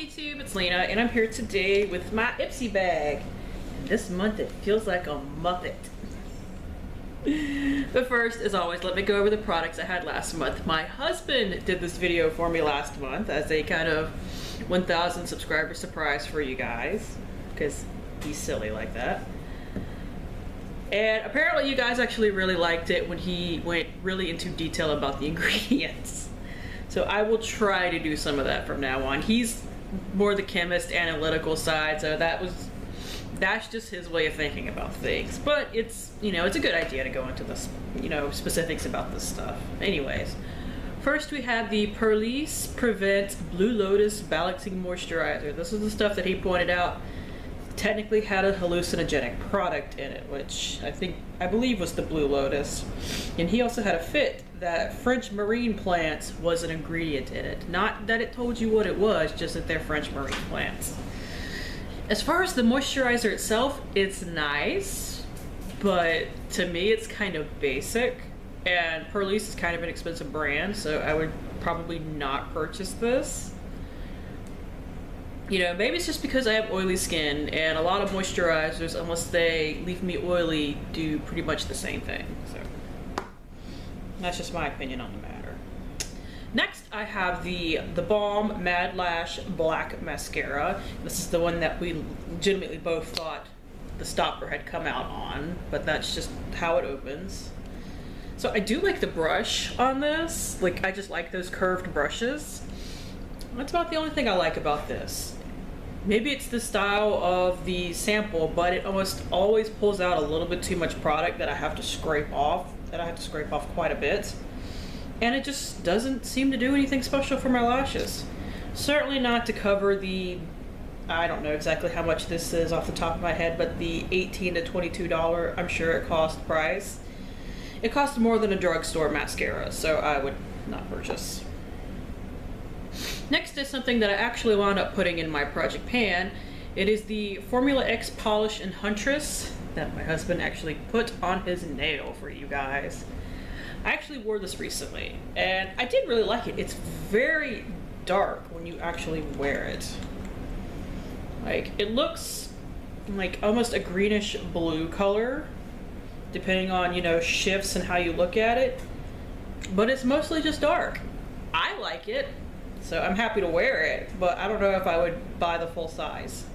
YouTube, it's Lena, and I'm here today with my Ipsy bag. And this month it feels like a Muppet. But first, as always, let me go over the products I had last month. My husband did this video for me last month as a kind of 1,000 subscriber surprise for you guys, because he's silly like that. And apparently you guys actually really liked it when he went really into detail about the ingredients. So I will try to do some of that from now on. He's more the chemist, analytical side, so that's just his way of thinking about things. But it's, it's a good idea to go into this, specifics about this stuff. Anyways, first we have the Perlice Prevent Blue Lotus Balancing Moisturizer. This is the stuff that he pointed out technically had a hallucinogenic product in it, which I believe was the Blue Lotus. And he also had a fit that French marine plants was an ingredient in it. Not that it told you what it was, just that they're French marine plants. As far as the moisturizer itself, it's nice, but to me it's kind of basic. And Perlice is kind of an expensive brand, so I would probably not purchase this. Maybe it's just because I have oily skin, and a lot of moisturizers, unless they leave me oily, do pretty much the same thing. So that's just my opinion on the matter. Next, I have the Balm Mad Lash Black Mascara. This is the one that we legitimately both thought the stopper had come out on, but that's just how it opens. So I do like the brush on this. I just like those curved brushes. That's about the only thing I like about this. Maybe it's the style of the sample, but it almost always pulls out a little bit too much product that I have to scrape off, quite a bit. And it just doesn't seem to do anything special for my lashes. Certainly not to cover the, I don't know exactly how much this is off the top of my head, but the $18 to $22, I'm sure it cost price. It costs more than a drugstore mascara, so I would not purchase. Next is something that I actually wound up putting in my project pan. It is the Formula X Polish and Huntress that my husband actually put on his nail for you guys. I actually wore this recently, and I did really like it. It's very dark when you actually wear it. It looks like almost a greenish blue color, depending on, shifts and how you look at it. But it's mostly just dark. I like it. So I'm happy to wear it, but I don't know if I would buy the full size.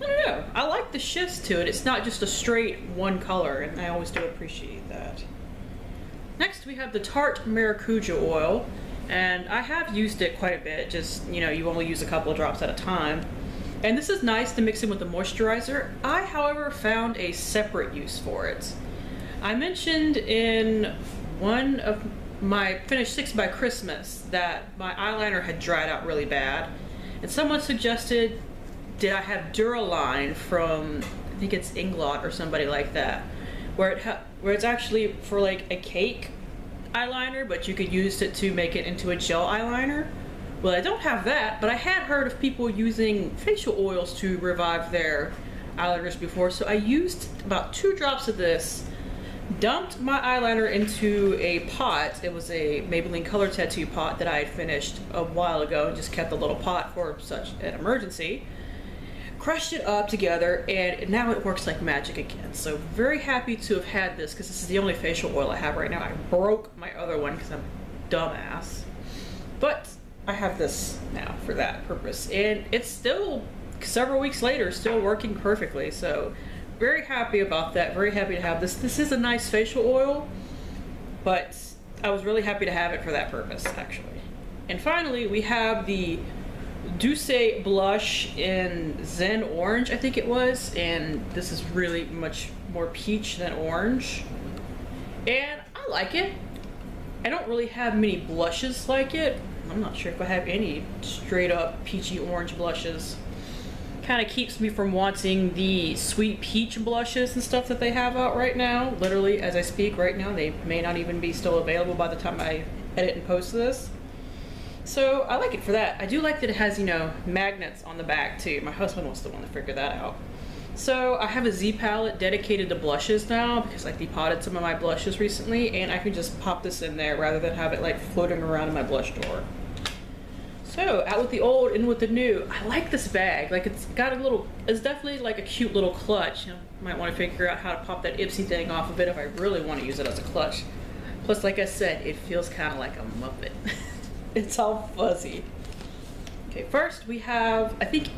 I don't know. I like the shifts to it. It's not just a straight one color, and I always do appreciate that. Next, we have the Tarte Maracuja Oil, and I have used it quite a bit. Just, you only use a couple of drops at a time. And this is nice to mix in with the moisturizer. I, however, found a separate use for it. I mentioned in one of my finished 6 by Christmas that my eyeliner had dried out really bad, and someone suggested, did I have Duraline from, I think it's Inglot or somebody like that, where it's actually for a cake eyeliner, but you could use it to make it into a gel eyeliner. Well, I don't have that, but I had heard of people using facial oils to revive their eyeliners before, so I used about 2 drops of this, dumped my eyeliner into a pot. It was a Maybelline Color Tattoo pot that I had finished a while ago and just kept the little pot for such an emergency. Crushed it up together, and now it works like magic again. So very happy to have had this, because this is the only facial oil I have right now. I broke my other one because I'm a dumbass. But I have this now for that purpose. And it's still, several weeks later, still working perfectly. So very happy about that. Very happy to have this. This is a nice facial oil, but I was really happy to have it for that purpose, actually. And finally, we have the Douce blush in Zen Orange, I think it was, and this is really much more peach than orange, and I like it. I don't really have many blushes like it. I'm not sure if I have any straight up peachy orange blushes. Kind of keeps me from wanting the sweet peach blushes and stuff that they have out right now. Literally, as I speak right now, they may not even be still available by the time I edit and post this. So I like it for that. I do like that it has, magnets on the back too. My husband was the one to figure that out. So I have a Z palette dedicated to blushes now, because I depotted some of my blushes recently, and I can just pop this in there rather than have it floating around in my blush drawer. So, out with the old, in with the new. I like this bag. Like, it's got a little, it's definitely like a cute little clutch. You know, might want to figure out how to pop that Ipsy thing off of it if I really want to use it as a clutch. Plus, like I said, it feels kind of like a Muppet. It's all fuzzy. Okay, first we have, I think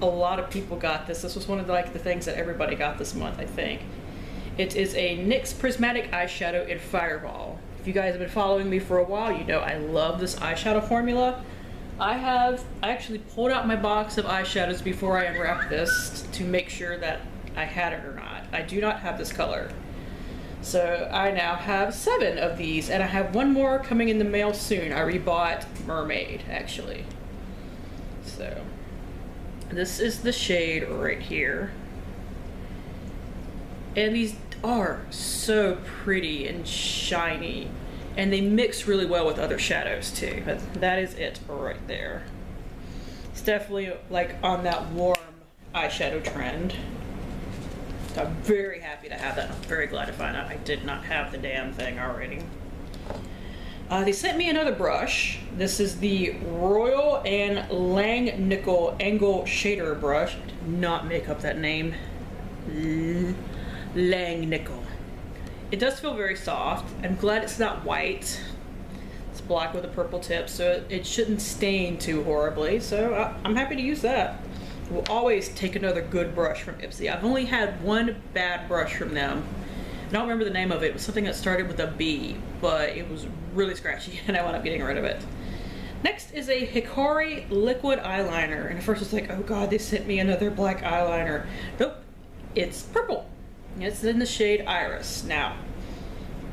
a lot of people got this. This was one of the things that everybody got this month, I think. It is a NYX Prismatic Eyeshadow in Fireball. If you guys have been following me for a while, you know I love this eyeshadow formula. I actually pulled out my box of eyeshadows before I unwrapped this to make sure that I had it or not. I do not have this color. So I now have 7 of these, and I have one more coming in the mail soon. I rebought Mermaid, actually. So this is the shade right here. And these are so pretty and shiny. And they mix really well with other shadows too. But that is it right there. It's definitely like on that warm eyeshadow trend. So I'm very happy to have that. I'm very glad to find out I did not have the damn thing already. They sent me another brush. This is the Royal and Langnickel Angle Shader Brush. I did not make up that name. Langnickel. It does feel very soft. I'm glad it's not white. It's black with a purple tip, so it shouldn't stain too horribly. So I'm happy to use that. We'll always take another good brush from Ipsy. I've only had one bad brush from them. I don't remember the name of it. It was something that started with a B, but it was really scratchy and I wound up getting rid of it. Next is a Hikari liquid eyeliner. And at first it's like, oh god, they sent me another black eyeliner. Nope, it's purple. It's in the shade Iris. Now,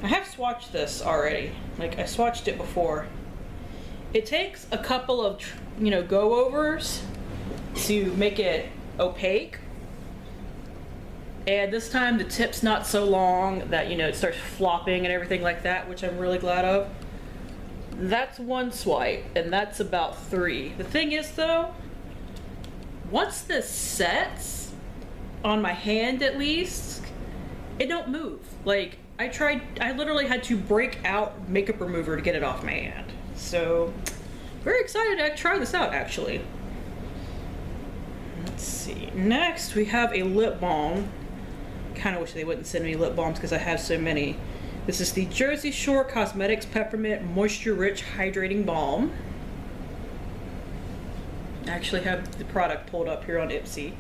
I have swatched this already. Like, I swatched it before. It takes a couple of, go-overs to make it opaque. And this time the tip's not so long that, it starts flopping and everything like that, which I'm really glad of. That's one swipe, and that's about 3. The thing is, though, once this sets, on my hand at least, it don't move. Like, I literally had to break out makeup remover to get it off my hand. So, very excited to try this out, actually. Let's see. Next, we have a lip balm. Kind of wish they wouldn't send me lip balms because I have so many. This is the Jersey Shore Cosmetics Peppermint Moisture Rich Hydrating Balm. I actually have the product pulled up here on Ipsy.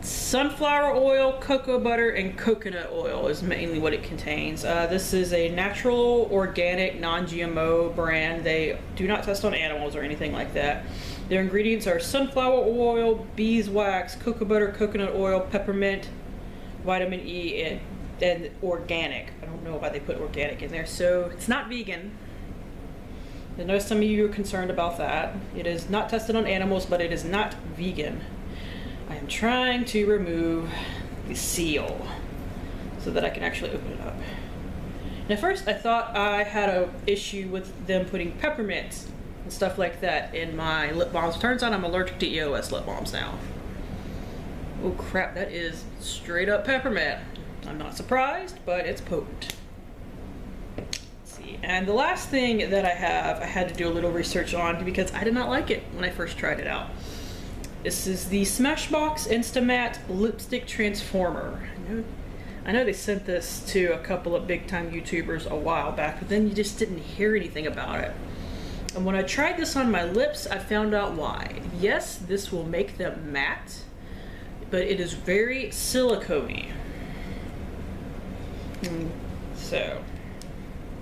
Sunflower oil, cocoa butter, and coconut oil is mainly what it contains. This is a natural, organic, non-GMO brand. They do not test on animals or anything like that. Their ingredients are sunflower oil, beeswax, cocoa butter, coconut oil, peppermint, vitamin E, and organic. I don't know why they put organic in there. So it's not vegan. I know some of you are concerned about that. It is not tested on animals, but it is not vegan. I am trying to remove the seal so that I can actually open it up. And at first I thought I had an issue with them putting peppermint and stuff like that in my lip balms. Turns out I'm allergic to EOS lip balms now. Oh crap, that is straight up peppermint. I'm not surprised, but it's potent. Let's see. And the last thing that I had to do a little research on because I did not like it when I first tried it out. This is the Smashbox Instamatte Lipstick Transformer. I know they sent this to a couple of big time YouTubers a while back, but then you just didn't hear anything about it. And when I tried this on my lips, I found out why. Yes, this will make them matte, but it is very silicone-y. So,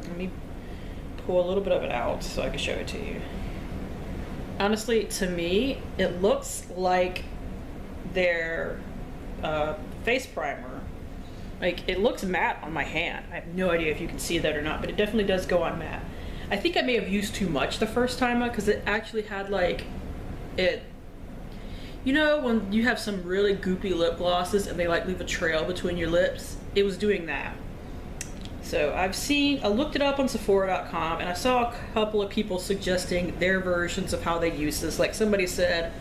let me pull a little bit of it out so I can show it to you. Honestly, to me, it looks like their face primer. Like, it looks matte on my hand. I have no idea if you can see that or not, but it definitely does go on matte. I think I may have used too much the first time because it actually had like, when you have some really goopy lip glosses and they like leave a trail between your lips, it was doing that. So I looked it up on Sephora.com and I saw a couple of people suggesting their versions of how they use this. Like somebody said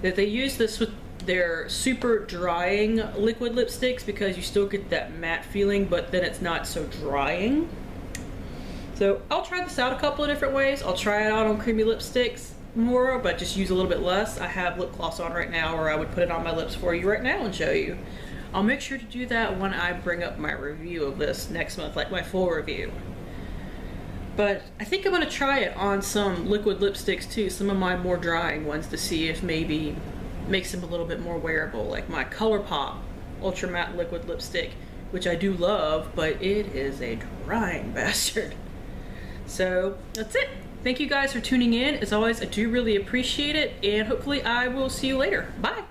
that they use this with their super drying liquid lipsticks because you still get that matte feeling, but then it's not so drying. So I'll try this out a couple of different ways. I'll try it out on creamy lipsticks more, but just use a little bit less. I have lip gloss on right now, or I would put it on my lips for you right now and show you. I'll make sure to do that when I bring up my review of this next month, like my full review. But I think I'm gonna try it on some liquid lipsticks too, some of my more drying ones, to see if maybe makes them a little bit more wearable, like my ColourPop Ultra Matte Liquid Lipstick, which I do love, but it is a drying bastard. So that's it. Thank you guys for tuning in. As always, I do really appreciate it, and hopefully I will see you later. Bye.